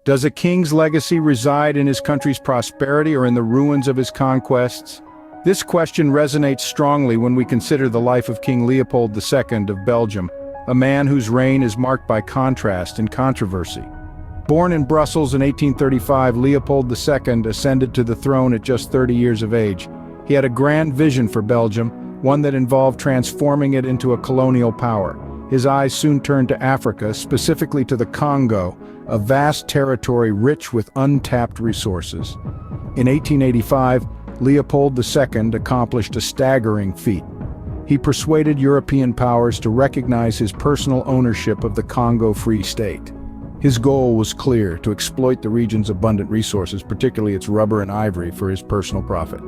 Does a king's legacy reside in his country's prosperity or in the ruins of his conquests? This question resonates strongly when we consider the life of King Leopold II of Belgium, a man whose reign is marked by contrast and controversy. Born in Brussels in 1835, Leopold II ascended to the throne at just 30 years of age. He had a grand vision for Belgium, one that involved transforming it into a colonial power. His eyes soon turned to Africa, specifically to the Congo, a vast territory rich with untapped resources. In 1885, Leopold II accomplished a staggering feat. He persuaded European powers to recognize his personal ownership of the Congo Free State. His goal was clear: to exploit the region's abundant resources, particularly its rubber and ivory, for his personal profit.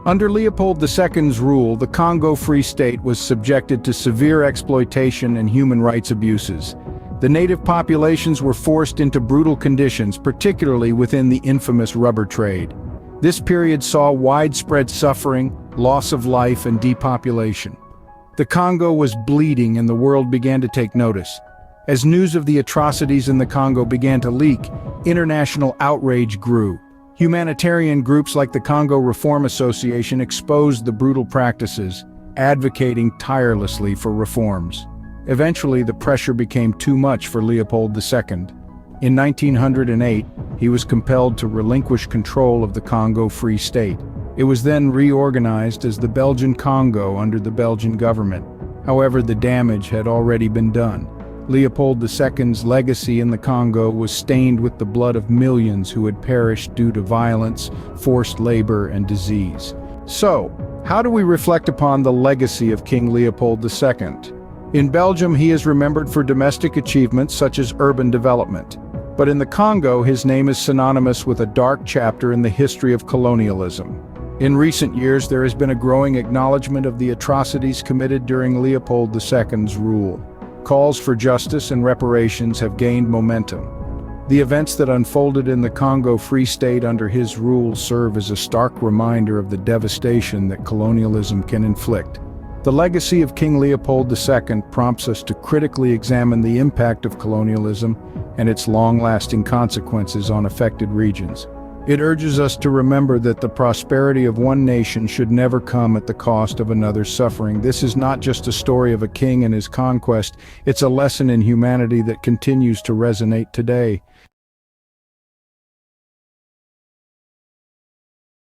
Under Leopold II's rule, the Congo Free State was subjected to severe exploitation and human rights abuses. The native populations were forced into brutal conditions, particularly within the infamous rubber trade. This period saw widespread suffering, loss of life, and depopulation. The Congo was bleeding and the world began to take notice. As news of the atrocities in the Congo began to leak, international outrage grew. Humanitarian groups like the Congo Reform Association exposed the brutal practices, advocating tirelessly for reforms. Eventually, the pressure became too much for Leopold II. In 1908, he was compelled to relinquish control of the Congo Free State. It was then reorganized as the Belgian Congo under the Belgian government. However, the damage had already been done. Leopold II's legacy in the Congo was stained with the blood of millions who had perished due to violence, forced labor, and disease. So, how do we reflect upon the legacy of King Leopold II? In Belgium, he is remembered for domestic achievements such as urban development. But in the Congo, his name is synonymous with a dark chapter in the history of colonialism. In recent years, there has been a growing acknowledgement of the atrocities committed during Leopold II's rule. Calls for justice and reparations have gained momentum. The events that unfolded in the Congo Free State under his rule serve as a stark reminder of the devastation that colonialism can inflict. The legacy of King Leopold II prompts us to critically examine the impact of colonialism and its long-lasting consequences on affected regions. It urges us to remember that the prosperity of one nation should never come at the cost of another's suffering. This is not just a story of a king and his conquest, it's a lesson in humanity that continues to resonate today.